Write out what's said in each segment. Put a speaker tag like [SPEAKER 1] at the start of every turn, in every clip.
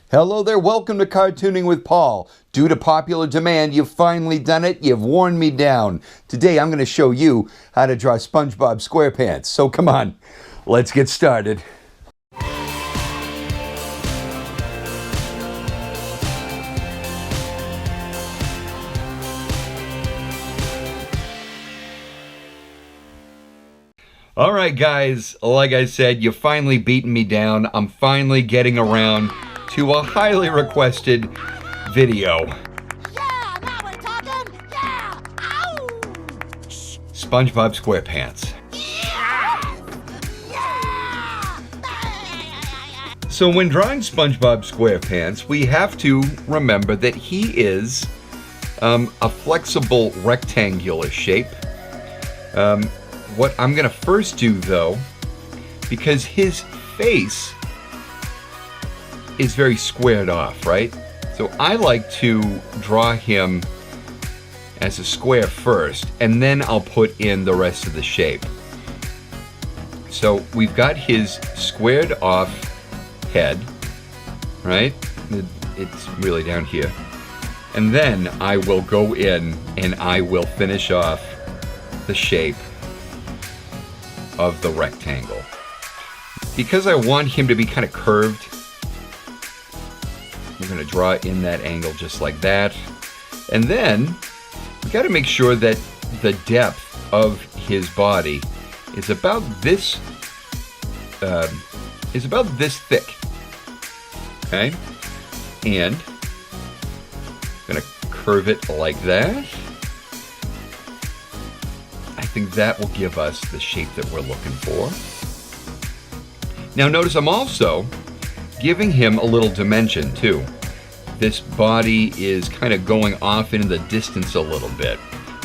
[SPEAKER 1] Hello there, welcome to Cartooning with Paul. Due to popular demand, you've finally done it. You've worn me down. Today I'm going to show you how to draw SpongeBob SquarePants. So come on, let's get started. Alright guys, like I said, you've finally beaten me down. I'm finally getting around to a highly requested video.
[SPEAKER 2] Yeah, now we're talking. Yeah. Ouch.
[SPEAKER 1] SpongeBob SquarePants.
[SPEAKER 2] Yeah.
[SPEAKER 1] So when drawing SpongeBob SquarePants, we have to remember that he is a flexible rectangular shape. What I'm gonna first do though, because his face is very squared off, right? So I like to draw him as a square first, and then I'll put in the rest of the shape. So we've got his squared off head, right? It's really down here. And then I will go in and I will finish off the shape of the rectangle. Because I want him to be kind of curved, we're going to draw in that angle just like that. And then we got to make sure that the depth of his body is about this thick. Okay? And I'm going to curve it like that. I think that will give us the shape that we're looking for. Now notice I'm also giving him a little dimension too. This body is kind of going off into the distance a little bit.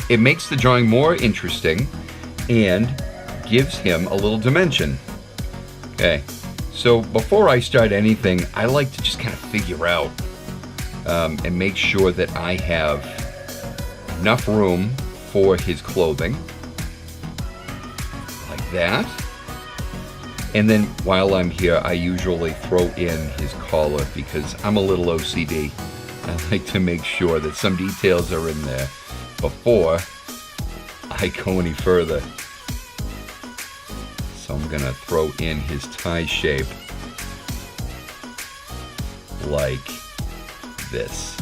[SPEAKER 1] It makes the drawing more interesting and gives him a little dimension. Okay, so before I start anything, I like to just kind of figure out and make sure that I have enough room for his clothing. That. And then while I'm here, I usually throw in his collar because I'm a little OCD. I like to make sure that some details are in there before I go any further. So I'm gonna throw in his tie shape like this.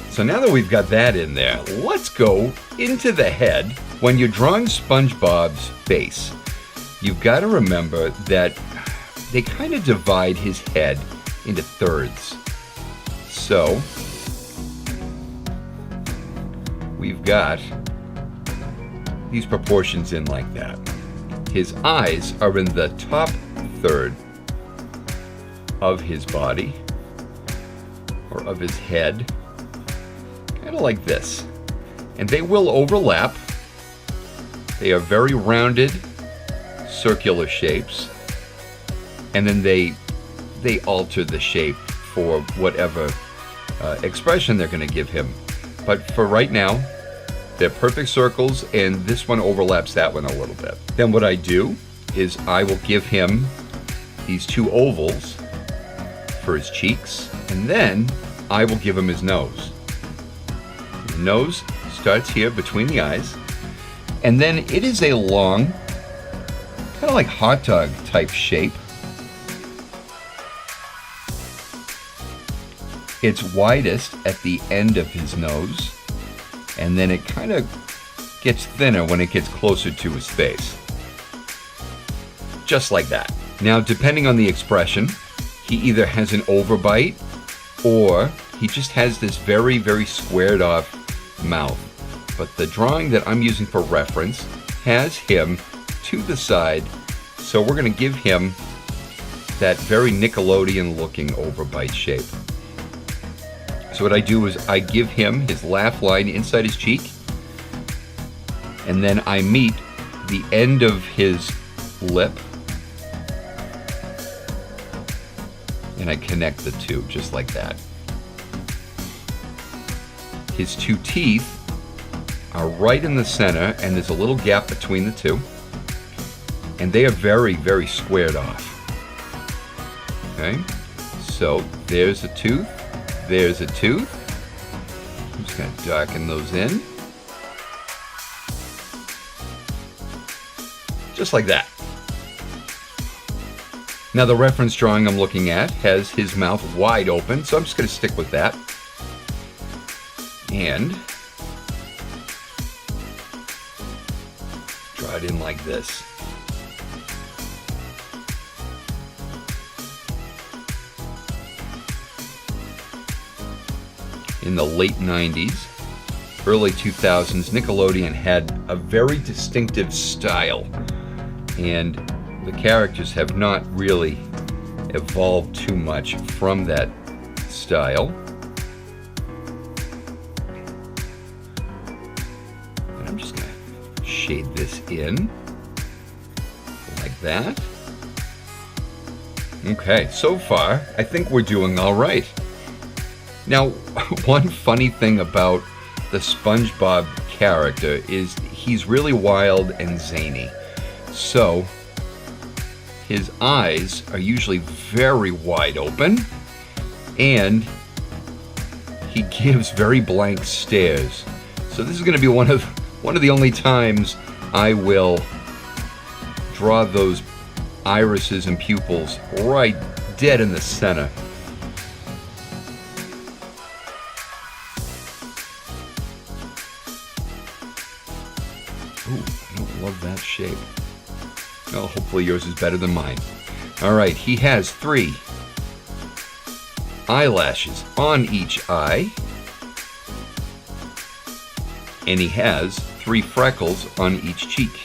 [SPEAKER 1] So now that we've got that in there, let's go into the head. When you're drawing SpongeBob's face, you've got to remember that they kind of divide his head into thirds. So we've got these proportions in like that. His eyes are in the top third of his body, or of his head, kind of like this. And they will overlap. They are very rounded, circular shapes, and then they alter the shape for whatever expression they're going to give him. But for right now, they're perfect circles, and this one overlaps that one a little bit. Then what I do is I will give him these two ovals for his cheeks, and then I will give him his nose. His nose starts here between the eyes. And then it is a long, kind of like hot dog type shape. It's widest at the end of his nose, and then it kind of gets thinner when it gets closer to his face. Just like that. Now, depending on the expression, he either has an overbite or he just has this very, very squared off mouth. But the drawing that I'm using for reference has him to the side, so we're going to give him that very Nickelodeon looking overbite shape. So what I do is I give him his laugh line inside his cheek, and then I meet the end of his lip, and I connect the two just like that. His two teeth are right in the center, and there's a little gap between the two, and they are very, very squared off. Okay, So there's a tooth, there's a tooth. I'm just going to darken those in. Just like that. Now the reference drawing I'm looking at has his mouth wide open, so I'm just going to stick with that. And draw it in like this. In the late 90s, early 2000s, Nickelodeon had a very distinctive style, and the characters have not really evolved too much from that style. And I'm just going to shade this in like that. Okay, so far, I think we're doing all right. Now, one funny thing about the SpongeBob character is he's really wild and zany. So, his eyes are usually very wide open, and he gives very blank stares. So this is going to be one of the only times I will draw those irises and pupils right dead in the center. Ooh, I don't love that shape. Well, hopefully yours is better than mine. All right, he has 3 eyelashes on each eye, and he has 3 freckles on each cheek.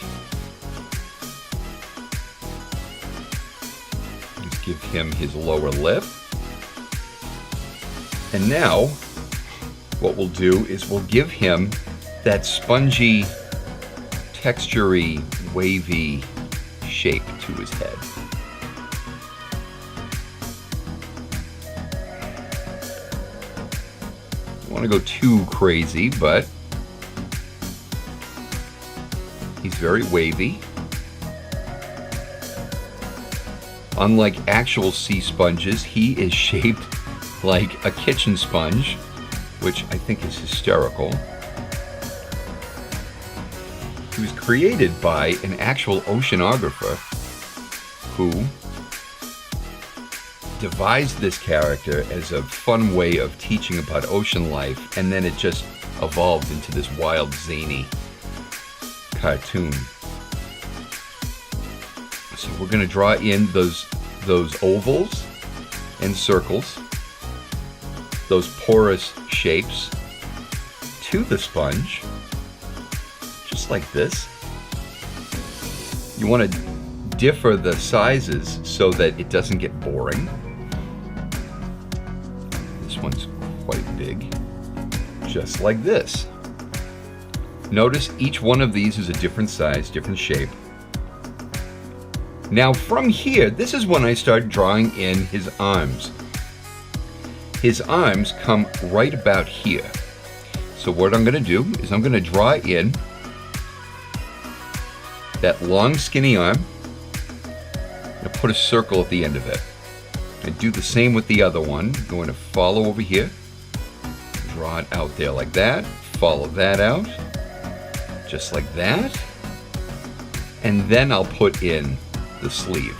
[SPEAKER 1] Let's give him his lower lip. And now, what we'll do is we'll give him that spongy, textury, wavy shape to his head. Don't want to go too crazy, but he's very wavy. Unlike actual sea sponges, he is shaped like a kitchen sponge, which I think is hysterical. He was created by an actual oceanographer who devised this character as a fun way of teaching about ocean life, and then it just evolved into this wild, zany cartoon. So we're going to draw in those ovals and circles, those porous shapes to the sponge. Just like this. You want to differ the sizes so that it doesn't get boring. This one's quite big. Just like this. Notice each one of these is a different size, different shape. Now from here, this is when I start drawing in his arms. His arms come right about here. So what I'm going to do is I'm going to draw in that long skinny arm, and put a circle at the end of it. And do the same with the other one. I'm going to follow over here, draw it out there like that, follow that out, just like that, and then I'll put in the sleeve.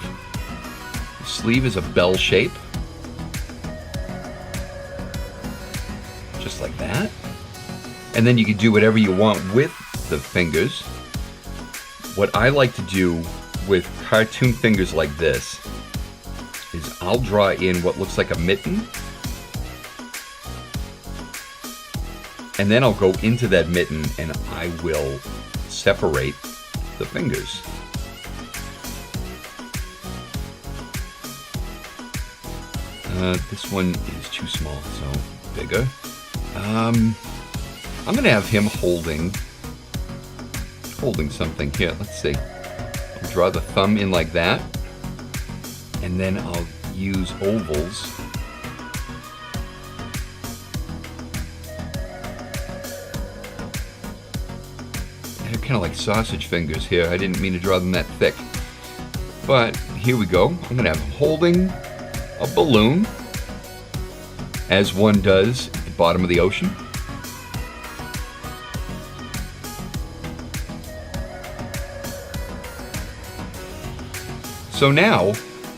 [SPEAKER 1] The sleeve is a bell shape, just like that, and then you can do whatever you want with the fingers. What I like to do with cartoon fingers like this is I'll draw in what looks like a mitten, and then I'll go into that mitten and I will separate the fingers. This one is too small, so bigger. I'm gonna have him holding something here. Let's see. I'll draw the thumb in like that, and then I'll use ovals. They're kind of like sausage fingers here. I didn't mean to draw them that thick, but here we go. I'm gonna have him holding a balloon, as one does at the bottom of the ocean. So now,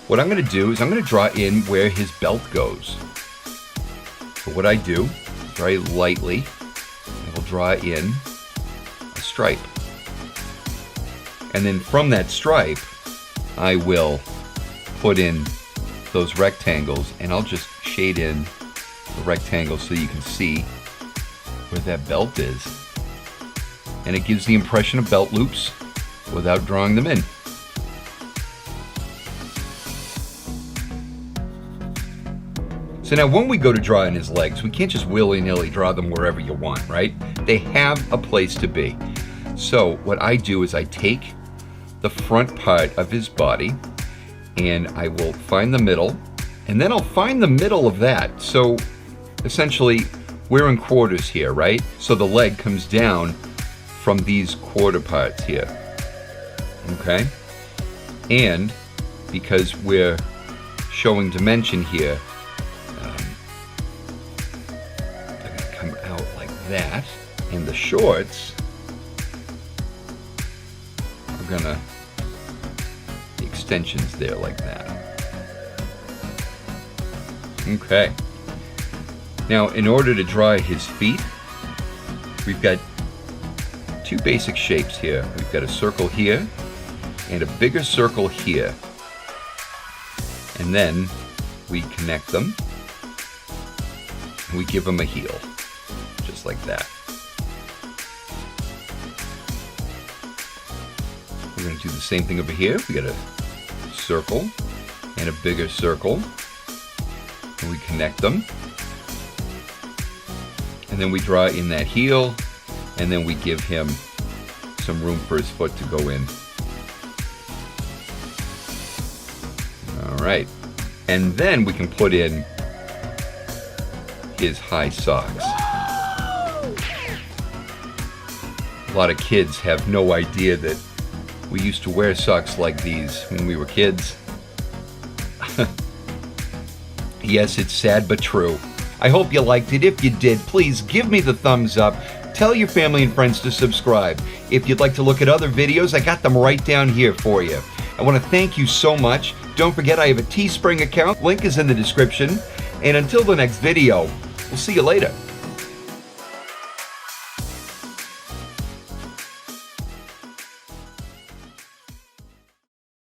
[SPEAKER 1] what I'm going to do is I'm going to draw in where his belt goes. So what I do, very lightly, I will draw in a stripe. And then from that stripe, I will put in those rectangles, and I'll just shade in the rectangles so you can see where that belt is. And it gives the impression of belt loops without drawing them in. So now when we go to draw in his legs, we can't just willy-nilly draw them wherever you want, right? They have a place to be. So what I do is I take the front part of his body and I will find the middle, and then I'll find the middle of that. So essentially we're in quarters here, right? So the leg comes down from these quarter parts here, okay? And because we're showing dimension here, that, and the shorts are gonna the extensions there like that. Okay. Now, in order to draw his feet, we've got two basic shapes here. We've got a circle here and a bigger circle here, and then we connect them and we give them a heel. Just like that. We're going to do the same thing over here. We got a circle and a bigger circle, and we connect them, and then we draw in that heel, and then we give him some room for his foot to go in. All right, and then we can put in his high socks. A lot of kids have no idea that we used to wear socks like these when we were kids. Yes, it's sad but true. I hope you liked it. If you did, please give me the thumbs up. Tell your family and friends to subscribe. If you'd like to look at other videos, I got them right down here for you. I want to thank you so much. Don't forget I have a Teespring account. Link is in the description. And until the next video, we'll see you later.